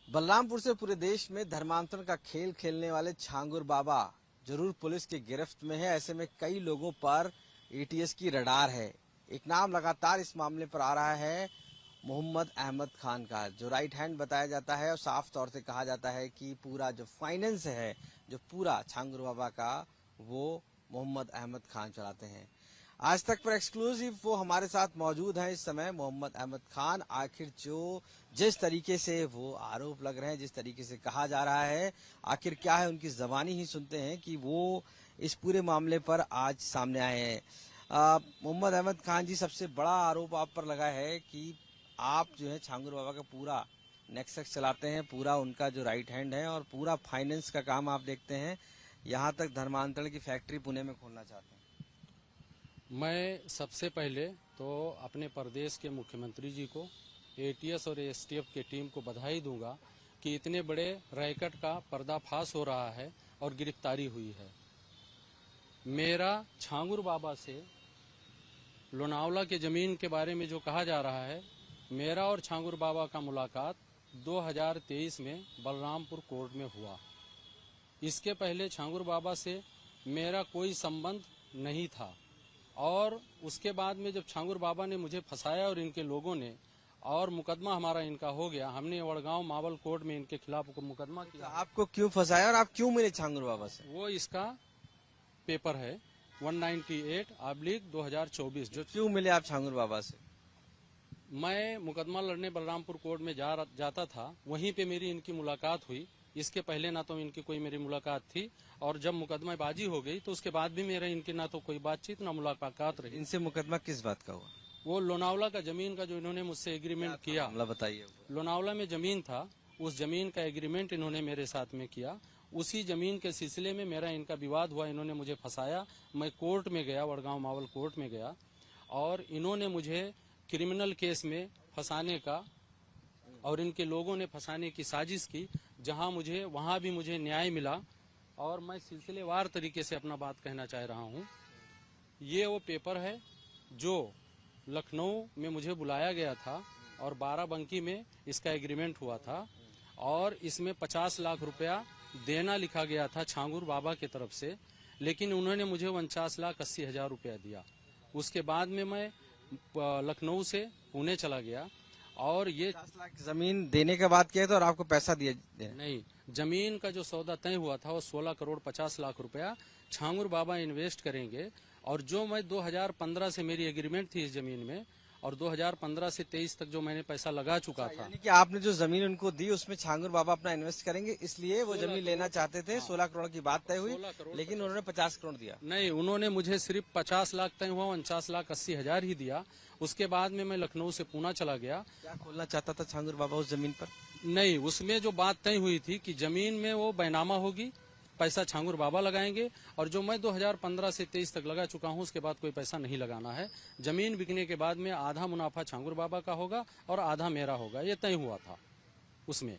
बलरामपुर से पूरे देश में धर्मांतरण का खेल खेलने वाले छांगुर बाबा जरूर पुलिस की गिरफ्त में है। ऐसे में कई लोगों पर एटीएस की रडार है। एक नाम लगातार इस मामले पर आ रहा है, मोहम्मद अहमद खान का, जो राइट हैंड बताया जाता है और साफ तौर से कहा जाता है कि पूरा जो फाइनेंस है, जो पूरा छांगुर बाबा का, वो मोहम्मद अहमद खान चलाते हैं। आज तक पर एक्सक्लूसिव वो हमारे साथ मौजूद हैं इस समय। मोहम्मद अहमद खान आखिर जिस तरीके से वो आरोप लग रहे हैं, जिस तरीके से कहा जा रहा है, आखिर क्या है, उनकी जबानी ही सुनते हैं कि वो इस पूरे मामले पर आज सामने आए हैं। मोहम्मद अहमद खान जी, सबसे बड़ा आरोप आप पर लगा है कि आप जो है छांगुर बाबा का पूरा नेक्सस चलाते हैं, पूरा उनका जो राइट हैंड है और पूरा फाइनेंस का काम आप देखते हैं। यहाँ तक धर्मांतरण की फैक्ट्री पुणे में खोलना चाहते हैं। मैं सबसे पहले तो अपने प्रदेश के मुख्यमंत्री जी को, एटीएस और एसटीएफ की टीम को बधाई दूंगा कि इतने बड़े रैकेट का पर्दाफाश हो रहा है और गिरफ्तारी हुई है। मेरा छांगुर बाबा से लोनावला के जमीन के बारे में जो कहा जा रहा है, मेरा और छांगुर बाबा का मुलाकात 2023 में बलरामपुर कोर्ट में हुआ। इसके पहले छांगुर बाबा से मेरा कोई संबंध नहीं था और उसके बाद में जब छांगुर बाबा ने मुझे फंसाया और इनके लोगों ने, और मुकदमा हमारा इनका हो गया, हमने वड़गांव मावल कोर्ट में इनके खिलाफ मुकदमा किया। तो आपको क्यों फंसाया और आप क्यों मिले छांगुर बाबा से? वो इसका पेपर है 198/2024। जो क्यों मिले आप छांगुर बाबा से? मैं मुकदमा लड़ने बलरामपुर कोर्ट में जाता था, वहीं पे मेरी इनकी मुलाकात हुई। इसके पहले ना तो इनकी कोई मेरी मुलाकात थी और जब मुकदमेबाजी हो गई तो उसके बाद भी मेरा इनकी ना तो कोई बातचीत ना मुलाकात रही। इनसे मुकदमा किस बात का हुआ? वो लोनावला का जमीन का जो इन्होंने मुझसे एग्रीमेंट किया, मामला बताइए। लोनावला में जमीन था, उस जमीन का एग्रीमेंट इन्होंने मेरे साथ में किया। उसी जमीन के सिलसिले में मेरा इनका विवाद हुआ, इन्होंने मुझे फंसाया। मैं कोर्ट में गया, वड़गांव मावल कोर्ट में गया और इन्होंने मुझे क्रिमिनल केस में फंसाने का और इनके लोगों ने फंसाने की साजिश की, जहां मुझे वहां भी मुझे न्याय मिला। और मैं सिलसिलेवार तरीके से अपना बात कहना चाह रहा हूं। ये वो पेपर है जो लखनऊ में मुझे बुलाया गया था और बाराबंकी में इसका एग्रीमेंट हुआ था और इसमें 50 लाख रुपया देना लिखा गया था छांगुर बाबा की तरफ से, लेकिन उन्होंने मुझे 49,80,000 रुपया दिया। उसके बाद में मैं लखनऊ से पुणे चला गया और ये 50 लाख जमीन देने के बाद किया तो और आपको पैसा दिया? नहीं, जमीन का जो सौदा तय हुआ था वो 16,50,00,000 रुपया छांगुर बाबा इन्वेस्ट करेंगे। और जो मैं 2015 से मेरी एग्रीमेंट थी इस जमीन में और 2015 से 23 तक जो मैंने पैसा लगा चुका था, यानी कि आपने जो जमीन उनको दी उसमें छांगुर बाबा अपना इन्वेस्ट करेंगे, इसलिए वो जमीन लेना चाहते थे। 16 करोड़ की बात तय हुई, लेकिन उन्होंने 50 करोड़ दिया। नहीं, उन्होंने मुझे सिर्फ 50 लाख तय हुआ, 49,80,000 ही दिया। उसके बाद में मैं लखनऊ से पुणे चला गया। क्या खोलना चाहता था छांगुर बाबा उस जमीन पर? नहीं, उसमें जो बात तय हुई थी कि जमीन में वो बैनामा होगी, पैसा छांगुर बाबा लगाएंगे और जो मैं 2015 से 23 तक लगा चुका हूं उसके बाद कोई पैसा नहीं लगाना है। जमीन बिकने के बाद में आधा मुनाफा छांगुर बाबा का होगा और आधा मेरा होगा, ये तय हुआ था उसमें।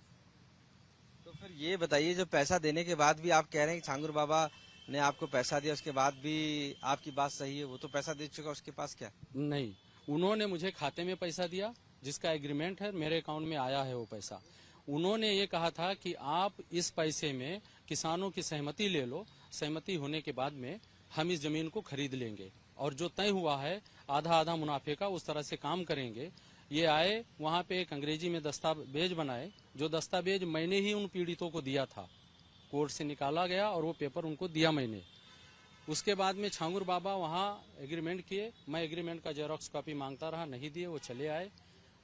तो फिर ये बताइए, जो पैसा देने के बाद भी आप कह रहे हैं कि छांगुर बाबा ने आपको पैसा दिया, उसके बाद भी आपकी बात सही है, वो तो पैसा दे चुका, उसके पास क्या? नहीं, उन्होंने मुझे खाते में पैसा दिया जिसका एग्रीमेंट है, मेरे अकाउंट में आया है वो पैसा। उन्होंने ये कहा था कि आप इस पैसे में किसानों की सहमति ले लो, सहमति होने के बाद में हम इस जमीन को खरीद लेंगे और जो तय हुआ है आधा आधा मुनाफे का, उस तरह से काम करेंगे। ये आए, वहां पे एक अंग्रेजी में दस्तावेज बनाए, जो दस्तावेज मैंने ही उन पीड़ितों को दिया था, कोर्ट से निकाला गया और वो पेपर उनको दिया मैंने। उसके बाद में छांगुर बाबा वहाँ एग्रीमेंट किए, मैं एग्रीमेंट का जेरॉक्स कॉपी मांगता रहा, नहीं दिए, वो चले आए।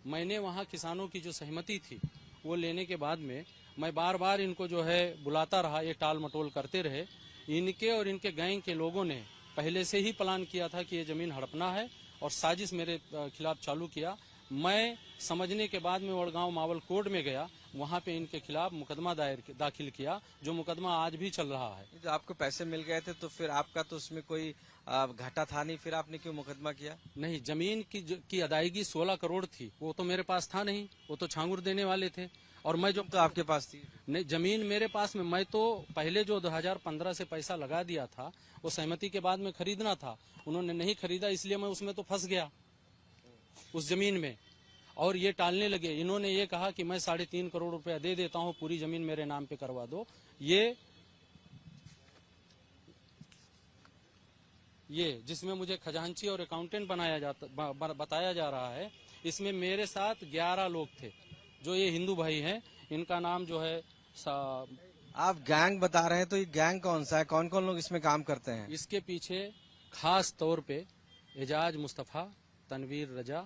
मैंने वहाँ किसानों की जो सहमति थी वो लेने के बाद में मैं बार बार इनको जो है बुलाता रहा, ये टाल मटोल करते रहे। इनके और इनके गैंग के लोगों ने पहले से ही प्लान किया था कि ये जमीन हड़पना है और साजिश मेरे खिलाफ चालू किया। मैं समझने के बाद में वड़गांव मावल कोर्ट में गया, वहां पे इनके खिलाफ मुकदमा दाखिल किया, जो मुकदमा आज भी चल रहा है। जो आपको पैसे मिल गए थे तो फिर आपका तो उसमें कोई घाटा था नहीं, फिर आपने क्यों मुकदमा किया? नहीं, जमीन की अदायगी 16 करोड़ थी, वो तो मेरे पास था नहीं, वो तो छांगुर देने वाले थे और मैं जो तो आपके पास थी? नहीं, जमीन मेरे पास में, मैं तो पहले जो 2015 से पैसा लगा दिया था वो सहमति के बाद में खरीदना था, उन्होंने नहीं खरीदा, इसलिए मैं उसमें तो फंस गया उस जमीन में। और ये टालने लगे। इन्होंने ये कहा कि मैं 3.5 करोड़ रुपया दे देता हूं, पूरी जमीन मेरे नाम पे करवा दो। ये जिसमें मुझे खजांची और अकाउंटेंट बताया जा रहा है, इसमें मेरे साथ 11 लोग थे जो ये हिंदू भाई हैं। इनका नाम जो है आप गैंग बता रहे हैं, तो ये गैंग कौन सा है, कौन कौन लोग इसमें काम करते हैं? इसके पीछे खास तौर पे एजाज मुस्तफा, तनवीर रजा,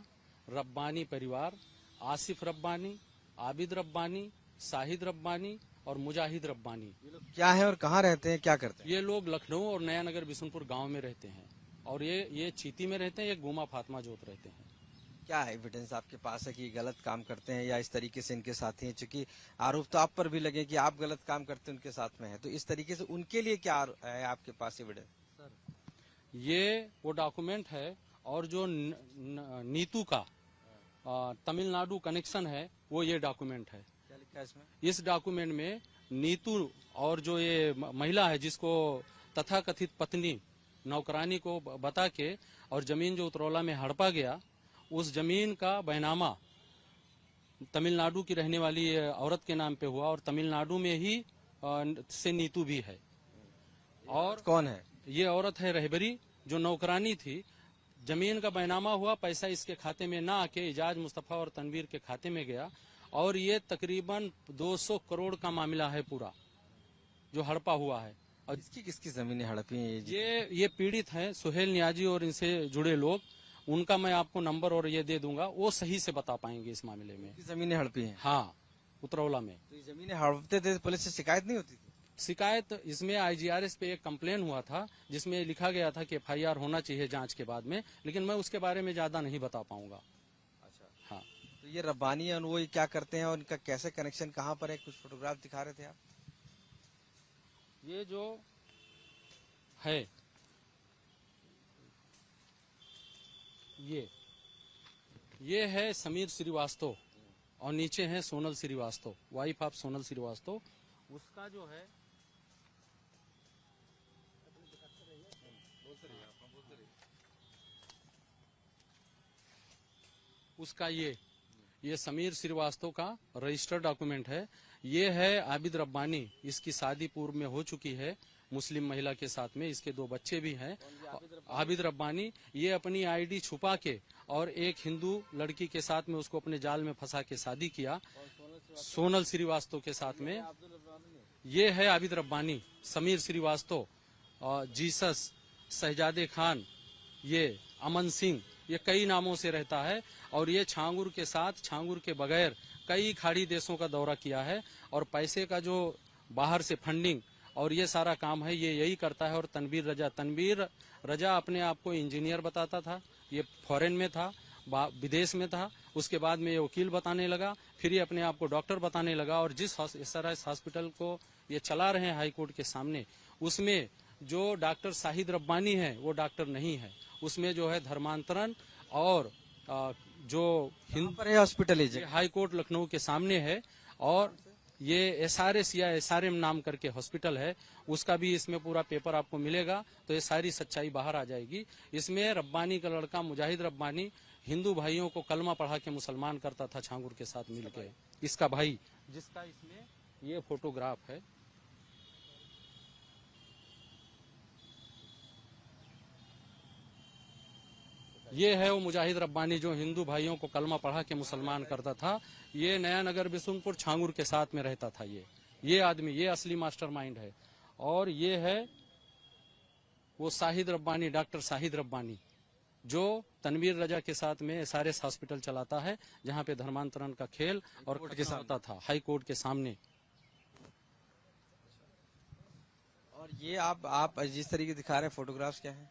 रब्बानी परिवार, आसिफ रब्बानी, आबिद रब्बानी, शाहिद रब्बानी और मुजाहिद रब्बानी। क्या है और कहाँ रहते हैं, क्या करते हैं? ये लोग लखनऊ और नया नगर बिशुनपुर गांव में रहते हैं और ये चीती में रहते हैं, ये गुमा फातिमा जोत रहते हैं। क्या एविडेंस आपके पास है कि ये गलत काम करते हैं या इस तरीके से इनके साथी हैं? चूंकि आरोप तो आप पर भी लगे कि आप गलत काम करते हैं, उनके साथ में है, तो इस तरीके से उनके लिए क्या है आपके पास एविडेंस? ये वो डॉक्यूमेंट है और जो नीतू का तमिलनाडु कनेक्शन है, वो ये डॉक्यूमेंट है। क्या लिखा है इसमें? इस डॉक्यूमेंट में नीतू और जो ये महिला है, जिसको तथाकथित पत्नी नौकरानी को बता के और जमीन जो उतरौला में हड़पा गया, उस जमीन का बैनामा तमिलनाडु की रहने वाली औरत के नाम पे हुआ और तमिलनाडु में ही से नीतू भी है। और कौन है ये औरत? है रहबरी, जो नौकरानी थी। जमीन का बैनामा हुआ, पैसा इसके खाते में ना आके एजाज मुस्तफा और तनवीर के खाते में गया और ये तकरीबन 200 करोड़ का मामला है पूरा, जो हड़पा हुआ है। और किसकी जमीनें हड़पी हैं? ये पीड़ित हैं सुहेल नियाजी और इनसे जुड़े लोग। उनका मैं आपको नंबर और ये दे दूंगा, वो सही से बता पाएंगे इस मामले में। जमीनें हड़पी हैं? हाँ, उतरौला में। तो ये जमीनें हड़पते थे, पुलिस से शिकायत नहीं होती थी? शिकायत इसमें IGRS पे एक कंप्लेन हुआ था, जिसमें लिखा गया था कि FIR होना चाहिए जांच के बाद में, लेकिन मैं उसके बारे में ज्यादा नहीं बता पाऊंगा। अच्छा, हाँ। तो ये रब्बानी और वो क्या करते हैं और इनका कैसे कनेक्शन, कहाँ पर है? कुछ फोटोग्राफ दिखा रहे थे आप। ये जो है, ये है समीर श्रीवास्तव और नीचे है सोनल श्रीवास्तव, वाइफ ऑफ सोनल श्रीवास्तव। उसका जो है उसका ये समीर श्रीवास्तव का रजिस्टर्ड डॉक्यूमेंट है। ये है आबिद रब्बानी, इसकी शादी पूर्व में हो चुकी है मुस्लिम महिला के साथ में, इसके 2 बच्चे भी हैं। आबिद रब्बानी ये अपनी ID छुपा के और एक हिंदू लड़की के साथ में उसको अपने जाल में फंसा के शादी किया, सोनल श्रीवास्तव के साथ में। ये है आबिद रब्बानी, समीर श्रीवास्तव, जीसस, शहजादे खान, ये अमन सिंह, ये कई नामों से रहता है और ये छांगुर के साथ, छांगुर के बगैर कई खाड़ी देशों का दौरा किया है और पैसे का जो बाहर से फंडिंग और ये सारा काम है, ये यही करता है। और तनवीर रजा अपने आप को इंजीनियर बताता था, ये फॉरेन में था, विदेश में था। उसके बाद में ये वकील बताने लगा, फिर ये अपने आप को डॉक्टर बताने लगा। और जिस SRS हॉस्पिटल को ये चला रहे हैं हाई कोर्ट के सामने, उसमें जो डॉक्टर शाहिद रब्बानी है वो डॉक्टर नहीं है, उसमें जो है धर्मांतरण और जो हिंदू हॉस्पिटल है, हाई कोर्ट लखनऊ के सामने है। और ये SRS या SRM नाम करके हॉस्पिटल है, उसका भी इसमें पूरा पेपर आपको मिलेगा, तो ये सारी सच्चाई बाहर आ जाएगी। इसमें रब्बानी का लड़का मुजाहिद रब्बानी हिंदू भाइयों को कलमा पढ़ा के मुसलमान करता था छांगुर के साथ मिलके। इसका भाई, जिसका इसमें ये फोटोग्राफ है, ये है वो मुजाहिद रब्बानी जो हिंदू भाइयों को कलमा पढ़ा के मुसलमान करता था। ये नया नगर बिशुनपुर छांगुर के साथ में रहता था। ये आदमी, ये असली मास्टरमाइंड है। और ये है वो शाहिद रब्बानी, डॉक्टर शाहिद रब्बानी, जो तनवीर रजा के साथ में SRS हॉस्पिटल चलाता है, जहाँ पे धर्मांतरण का खेल और होता था हाई कोर्ट के सामने। और ये आप जिस तरीके दिखा रहे हैं फोटोग्राफ्स, क्या है?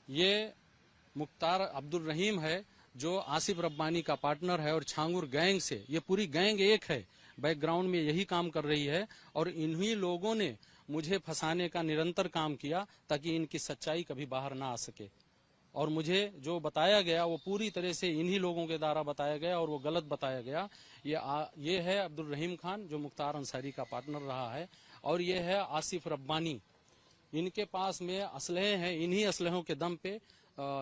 ये मुख्तार अब्दुल रहीम है, जो आसिफ रब्बानी का पार्टनर है और छांगुर गैंग से, ये पूरी गैंग एक है, बैकग्राउंड में यही काम कर रही है। और इन्हीं लोगों ने मुझे फंसाने का निरंतर काम किया ताकि इनकी सच्चाई कभी बाहर ना आ सके। और मुझे जो बताया गया वो पूरी तरह से इन्हीं लोगों के द्वारा बताया गया और वो गलत बताया गया। ये है अब्दुल रहीम खान, जो मुख्तार अंसारी का पार्टनर रहा है, और ये है आसिफ रब्बानी। इनके पास में असलहे हैं, इन्हीं असलहों के दम पे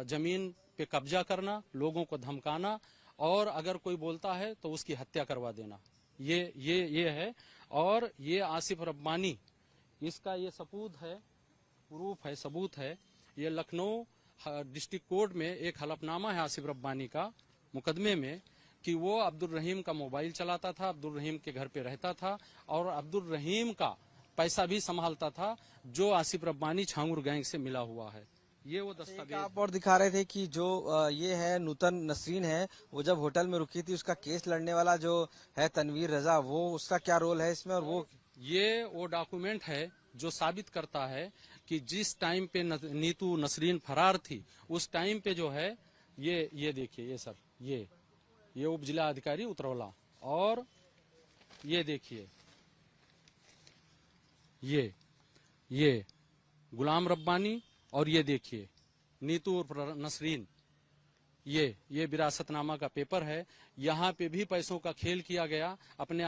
जमीन पे पे कब्जा करना, लोगों को धमकाना और अगर कोई बोलता है तो उसकी हत्या करवा देना, ये है। और ये आसिफ रब्बानी, इसका ये सबूत है, प्रूफ है, सबूत है। ये लखनऊ डिस्ट्रिक्ट कोर्ट में एक हलफनामा है आसिफ रब्बानी का मुकदमे में कि वो अब्दुल रहीम का मोबाइल चलाता था, अब्दुल रहीम के घर पे रहता था और अब्दुल रहीम का पैसा भी संभालता था, जो आसिफ रब्बानी छांगुर गैंग से मिला हुआ है। ये वो दस्तावेज। आप और दिखा रहे थे कि जो ये है नूतन नसरीन है, वो जब होटल में रुकी थी, उसका केस लड़ने वाला जो है तनवीर रजा, वो उसका क्या रोल है इसमें? और वो डॉक्यूमेंट है जो साबित करता है कि जिस टाइम पे नीतू नसरीन फरार थी, उस टाइम पे जो है ये देखिए, ये सर, ये उप जिला अधिकारी उतरौला, और ये देखिए ये गुलाम रब्बानी, और ये देखिए नीतू और नसरीन। ये विरासतनामा का पेपर है। यहाँ पे भी पैसों का खेल किया गया अपने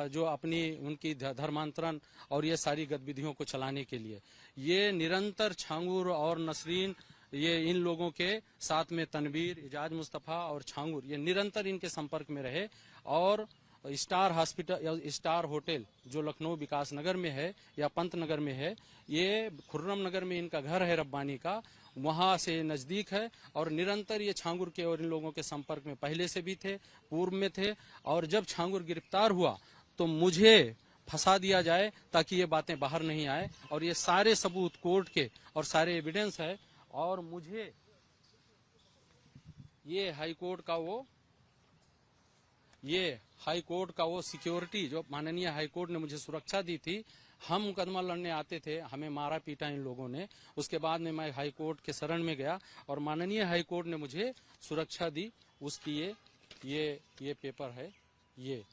जो अपनी उनकी धर्मांतरण और ये सारी गतिविधियों को चलाने के लिए। ये निरंतर छांगुर और नसरीन, ये इन लोगों के साथ में तनवीर, इजाज मुस्तफा और छांगुर, ये निरंतर इनके संपर्क में रहे। और स्टार हॉस्पिटल, स्टार होटल जो लखनऊ विकास नगर में है या पंत नगर में है, ये खुर्रम नगर में इनका घर है रब्बानी का, वहां से नजदीक है। और निरंतर ये छांगुर के और इन लोगों के संपर्क में पहले से भी थे, पूर्व में थे। और जब छांगुर गिरफ्तार हुआ तो मुझे फंसा दिया जाए ताकि ये बातें बाहर नहीं आए, और ये सारे सबूत कोर्ट के और सारे एविडेंस है। और मुझे ये हाई कोर्ट का वो सिक्योरिटी जो माननीय हाई कोर्ट ने मुझे सुरक्षा दी थी, हम मुकदमा लड़ने आते थे, हमें मारा पीटा इन लोगों ने। उसके बाद में मैं हाई कोर्ट के शरण में गया और माननीय हाई कोर्ट ने मुझे सुरक्षा दी। उसकी ये पेपर है। ये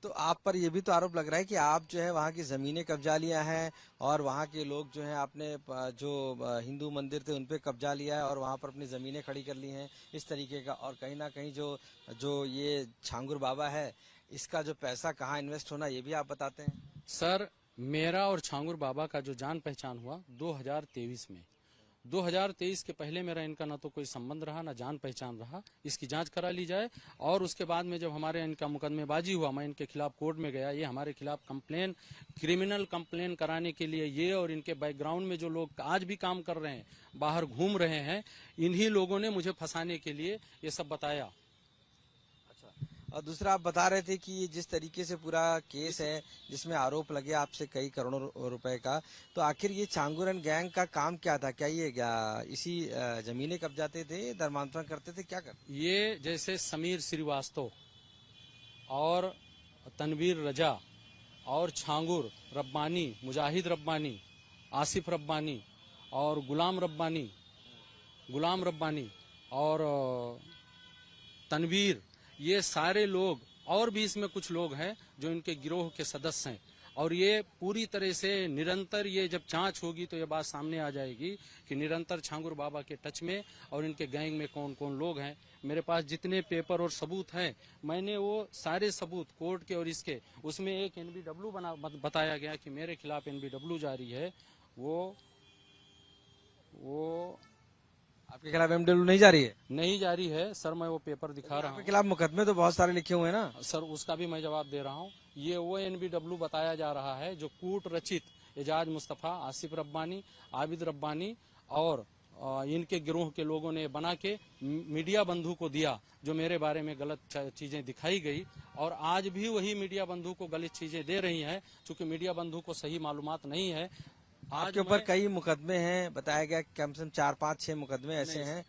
तो आप पर ये भी तो आरोप लग रहा है कि आप जो है वहाँ की जमीनें कब्जा लिया है, और वहाँ के लोग जो है आपने जो हिंदू मंदिर थे उन पे कब्जा लिया है और वहाँ पर अपनी जमीनें खड़ी कर ली हैं, इस तरीके का। और कहीं ना कहीं जो ये छांगुर बाबा है, इसका जो पैसा कहाँ इन्वेस्ट होना, ये भी आप बताते हैं। सर, मेरा और छांगुर बाबा का जो जान पहचान हुआ 2023 में, 2023 के पहले मेरा इनका ना तो कोई संबंध रहा, ना जान पहचान रहा। इसकी जांच करा ली जाए। और उसके बाद में जब हमारे इनका मुकदमेबाजी हुआ, मैं इनके खिलाफ कोर्ट में गया। ये हमारे खिलाफ कंप्लेन, क्रिमिनल कंप्लेन कराने के लिए, ये और इनके बैकग्राउंड में जो लोग आज भी काम कर रहे हैं, बाहर घूम रहे हैं, इन्हीं लोगों ने मुझे फंसाने के लिए ये सब बताया। और दूसरा, आप बता रहे थे कि ये जिस तरीके से पूरा केस है, जिसमें आरोप लगे आपसे कई करोड़ों रुपए का, तो आखिर ये छांगुर एंड गैंग का काम क्या था? क्या ये इसी जमीनें कब्जाते थे, धर्मांतरण करते थे, क्या करते? ये जैसे समीर श्रीवास्तव और तनवीर रजा और छांगुर रब्बानी, मुजाहिद रब्बानी, आसिफ रब्बानी और गुलाम रब्बानी और तनवीर, ये सारे लोग, और भी इसमें कुछ लोग हैं जो इनके गिरोह के सदस्य हैं। और ये पूरी तरह से निरंतर, ये जब जांच होगी तो ये बात सामने आ जाएगी कि निरंतर छांगुर बाबा के टच में और इनके गैंग में कौन कौन लोग हैं। मेरे पास जितने पेपर और सबूत हैं, मैंने वो सारे सबूत कोर्ट के और इसके, उसमें एक NBW बताया गया कि मेरे खिलाफ NBW जारी है, वो आपके खिलाफ MW नहीं जारी है? नहीं जारी है सर। मैं वो पेपर दिखा रहा हूँ। आपके खिलाफ मुकदमे तो बहुत सारे लिखे हुए हैं ना सर, उसका भी मैं जवाब दे रहा हूँ। ये वो NBW बताया जा रहा है जो कूट रचित एजाज मुस्तफा, आसिफ रब्बानी, आबिद रब्बानी और इनके गिरोह के लोगों ने बना के मीडिया बंधु को दिया, जो मेरे बारे में गलत चीजें दिखाई गई। और आज भी वही मीडिया बंधु को गलत चीजें दे रही हैं, क्योंकि मीडिया बंधु को सही मालूमात नहीं है। आपके ऊपर कई मुकदमे हैं, बताया गया कम से कम 4-5-6 मुकदमे ऐसे हैं।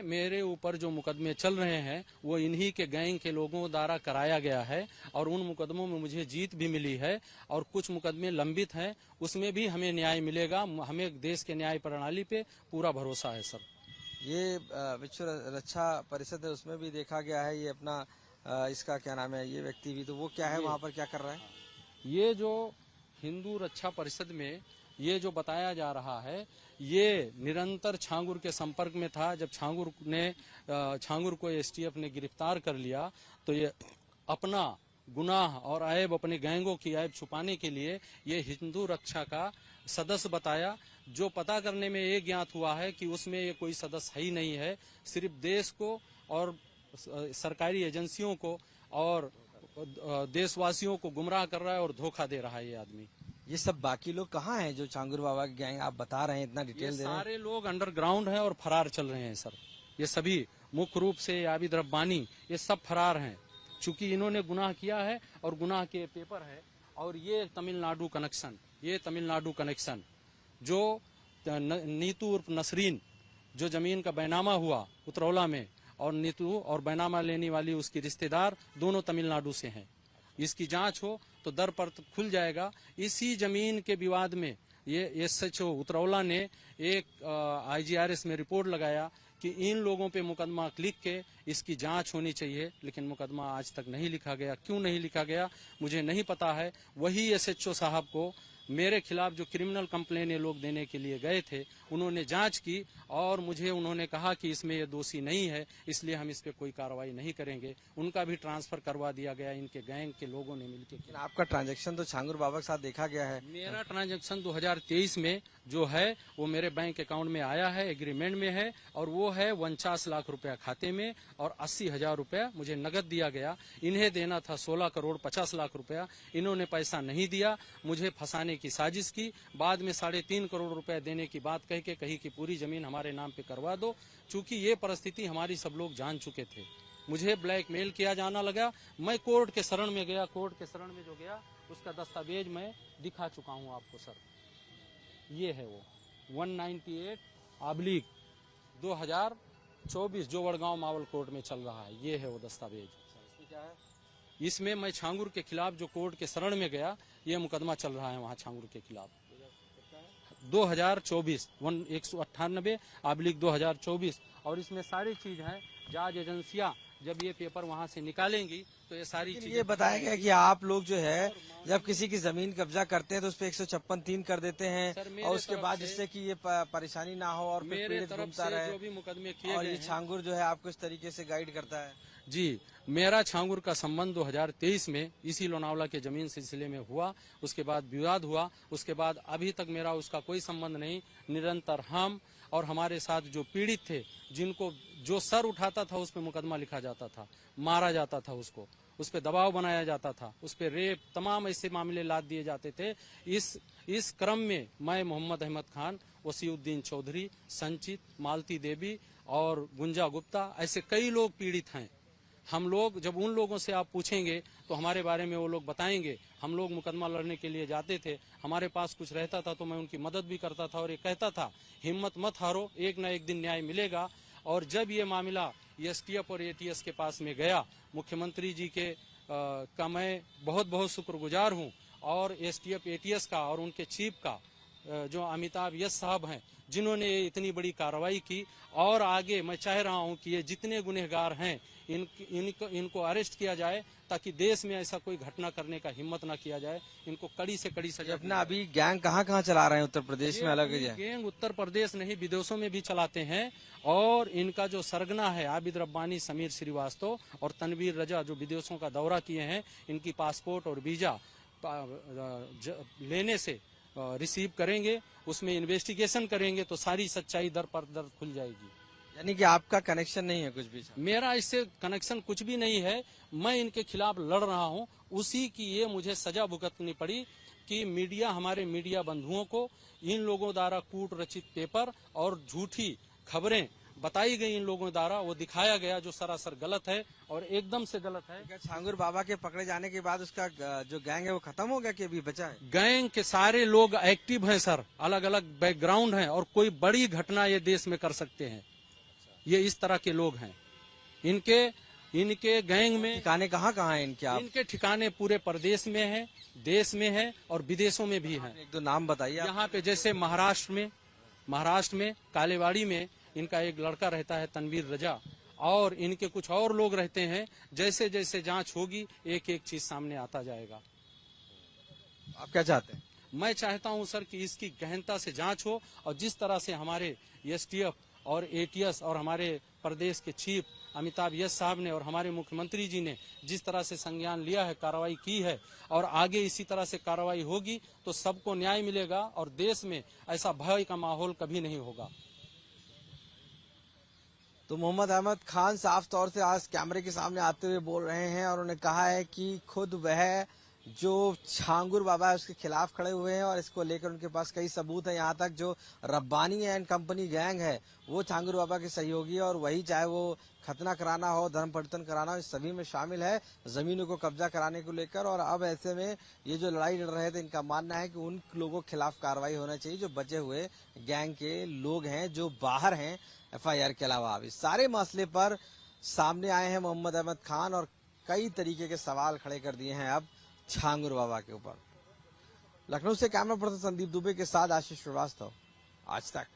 मेरे ऊपर जो मुकदमे चल रहे हैं वो इन्हीं के गैंग के लोगों द्वारा कराया गया है, और उन मुकदमों में मुझे जीत भी मिली है। और कुछ मुकदमे लंबित हैं, उसमें भी हमें न्याय मिलेगा। हमें देश के न्याय प्रणाली पे पूरा भरोसा है सर। ये विश्व रक्षा परिषद है, उसमें भी देखा गया है ये अपना इसका क्या नाम है, ये व्यक्ति भी, तो वो क्या है, वहाँ पर क्या कर रहा है? ये जो हिंदू रक्षा परिषद में ये जो बताया जा रहा है, ये निरंतर छांगुर के संपर्क में था। जब छांगुर को STF ने गिरफ्तार कर लिया, तो ये अपना गुनाह और ऐब, अपने गैंगों की ऐब छुपाने के लिए ये हिंदू रक्षा का सदस्य बताया, जो पता करने में ये ज्ञात हुआ है कि उसमें ये कोई सदस्य ही नहीं है, सिर्फ देश को और सरकारी एजेंसियों को और देशवासियों को गुमराह कर रहा है और धोखा दे रहा है ये आदमी। ये सब बाकी लोग कहाँ हैं जो छांगुर बाबा के गैंग आप बता रहे हैं, इतना ये डिटेल दे रहे हैं? सारे लोग अंडरग्राउंड हैं और फरार चल रहे हैं सर। ये सभी मुख्य रूप से आबिद रब्बानी ये सब फरार हैं, चूंकि इन्होंने गुनाह किया है और गुनाह के पेपर है। और ये तमिलनाडु कनेक्शन जो नीतू उर्फ नसरीन, जो जमीन का बैनामा हुआ उतरौला में, और नीतू और बैनामा लेने वाली उसकी रिश्तेदार दोनों तमिलनाडु से हैं। इसकी जांच हो तो दर पर खुल जाएगा। इसी जमीन के विवाद में ये एसएचओ उतरौला ने एक IGRS में रिपोर्ट लगाया कि इन लोगों पे मुकदमा लिख के इसकी जांच होनी चाहिए, लेकिन मुकदमा आज तक नहीं लिखा गया। क्यों नहीं लिखा गया मुझे नहीं पता है। वही एसएचओ साहब को मेरे खिलाफ जो क्रिमिनल कंप्लेन ये लोग देने के लिए गए थे, उन्होंने जांच की और मुझे उन्होंने कहा कि इसमें ये दोषी नहीं है, इसलिए हम इस पे कोई कार्रवाई नहीं करेंगे। उनका भी ट्रांसफर करवा दिया गया, इनके गैंग के लोगों ने मिलकर। लेकिन आपका ट्रांजैक्शन तो छांगुर बाबा के साथ देखा गया है। मेरा ट्रांजैक्शन 2023 में जो है वो मेरे बैंक अकाउंट में आया है, एग्रीमेंट में है, और वो है 49 लाख रुपया खाते में और 80,000 रुपया मुझे नगद दिया गया। इन्हें देना था 16 करोड़ 50 लाख रुपया। इन्होंने पैसा नहीं दिया, मुझे फंसाने की साजिश की। बाद में 3.5 करोड़ रुपया देने की बात कह के कही कि पूरी जमीन हमारे नाम पे करवा दो। चूंकि ये परिस्थिति हमारी सब लोग जान चुके थे, मुझे ब्लैकमेल किया जाना लगा। मैं कोर्ट के शरण में गया। कोर्ट के शरण में जो गया उसका दस्तावेज मैं दिखा चुका हूं आपको सर। ये है वो 198/2024 जो वड़गांव मावल कोर्ट में चल रहा है। ये है वो दस्तावेज। इसमें क्या है? इसमें मैं छांगुर के खिलाफ जो कोर्ट के शरण में गया, ये मुकदमा चल रहा है वहाँ छांगुर के खिलाफ। 2024 198/2024 और इसमें सारी चीज है। जांच एजेंसियां जब ये पेपर वहाँ से निकालेंगी तो ये सारी चीजें। ये बताया गया कि आप लोग जो है जब किसी की जमीन कब्जा करते हैं तो उस पर 156(3) कर देते हैं और उसके बाद जिससे कि ये परेशानी ना हो और फिर मेरे पीड़ित तरफ घूमता से रहे। जो भी मुकदमे किए और गए ये हैं, छांगुर जो है आपको इस तरीके से गाइड करता है। जी, मेरा छांगुर का संबंध 2023 में इसी लोनावला के जमीन सिलसिले में हुआ। उसके बाद विवाद हुआ। उसके बाद अभी तक मेरा उसका कोई संबंध नहीं। निरंतर हम और हमारे साथ जो पीड़ित थे, जिनको जो सर उठाता था उस पर मुकदमा लिखा जाता था, मारा जाता था, उसको उस पर दबाव बनाया जाता था, उस पर रेप, तमाम ऐसे मामले लाद दिए जाते थे। इस क्रम में मैं, मोहम्मद अहमद खान, वसीउद्दीन चौधरी, संचित, मालती देवी और गुंजा गुप्ता, ऐसे कई लोग पीड़ित हैं। हम लोग जब उन लोगों से आप पूछेंगे तो हमारे बारे में वो लोग बताएंगे। हम लोग मुकदमा लड़ने के लिए जाते थे, हमारे पास कुछ रहता था तो मैं उनकी मदद भी करता था और ये कहता था हिम्मत मत हारो, एक न एक दिन न्याय मिलेगा। और जब ये मामला STF और ATS के पास में गया, मुख्यमंत्री जी के का मैं बहुत बहुत शुक्रगुजार हूँ, और STF ATS का और उनके चीफ का जो अमिताभ यश साहब हैं, जिन्होंने इतनी बड़ी कार्रवाई की। और आगे मैं चाह रहा हूं कि ये जितने गुनहगार हैं इनको अरेस्ट किया जाए, ताकि देश में ऐसा कोई घटना करने का हिम्मत ना किया जाए। इनको कड़ी से कड़ी सजा। अपना अभी गैंग कहाँ चला रहे हैं उत्तर प्रदेश में अलग है? गैंग उत्तर प्रदेश नहीं, विदेशों में भी चलाते हैं। और इनका जो सरगना है आबिद रब्बानी, समीर श्रीवास्तव और तनवीर रजा, जो विदेशों का दौरा किए हैं, इनकी पासपोर्ट और वीजा लेने से रिसीव करेंगे, उसमें इन्वेस्टिगेशन करेंगे तो सारी सच्चाई दर पर दर खुल जाएगी। यानी कि आपका कनेक्शन नहीं है कुछ भी? मेरा इससे कनेक्शन कुछ भी नहीं है। मैं इनके खिलाफ लड़ रहा हूं, उसी की ये मुझे सजा भुगतनी पड़ी कि मीडिया, हमारे मीडिया बंधुओं को इन लोगों द्वारा कूट रचित पेपर और झूठी खबरें बताई गई, इन लोगों द्वारा वो दिखाया गया, जो सरासर गलत है और एकदम से गलत है। क्या छांगुर बाबा के पकड़े जाने के बाद उसका जो गैंग है वो खत्म हो गया कि अभी बचा है? गैंग के सारे लोग एक्टिव हैं सर, अलग अलग बैकग्राउंड हैं, और कोई बड़ी घटना ये देश में कर सकते हैं। ये इस तरह के लोग हैं। इनके गैंग में ठिकाने कहाँ है इनके? आप इनके ठिकाने पूरे प्रदेश में है, देश में है और विदेशों में भी है। एक दो नाम बताइए। यहाँ पे जैसे महाराष्ट्र में कालेवाड़ी में इनका एक लड़का रहता है तनवीर रजा, और इनके कुछ और लोग रहते हैं। जैसे जैसे जांच होगी एक एक चीज सामने आता जाएगा। आप क्या चाहते हैं? मैं चाहता हूं सर कि इसकी गहनता से जांच हो, और जिस तरह से हमारे STF और ATS और हमारे प्रदेश के चीफ अमिताभ यश साहब ने और हमारे मुख्यमंत्री जी ने जिस तरह से संज्ञान लिया है, कार्रवाई की है और आगे इसी तरह से कार्रवाई होगी तो सबको न्याय मिलेगा और देश में ऐसा भय का माहौल कभी नहीं होगा। तो मोहम्मद अहमद खान साफ तौर से आज कैमरे के सामने आते हुए बोल रहे हैं और उन्होंने कहा है कि खुद वह जो छांगुर बाबा है उसके खिलाफ खड़े हुए हैं और इसको लेकर उनके पास कई सबूत है। यहाँ तक जो रब्बानी एंड कंपनी गैंग है वो छांगुर बाबा के सहयोगी है और वही चाहे वो खतना कराना हो, धर्म परिवर्तन कराना हो, इस सभी में शामिल है जमीनों को कब्जा कराने को लेकर। और अब ऐसे में ये जो लड़ाई लड़ रहे थे इनका मानना है कि उन लोगों के खिलाफ कार्रवाई होना चाहिए जो बचे हुए गैंग के लोग हैं जो बाहर हैं एफआईआर के अलावा। इस सारे मसले पर सामने आए हैं मोहम्मद अहमद खान और कई तरीके के सवाल खड़े कर दिए हैं अब छांगुर बाबा के ऊपर। लखनऊ से कैमरा पर्सन संदीप दुबे के साथ आशीष श्रीवास्तव, आज तक।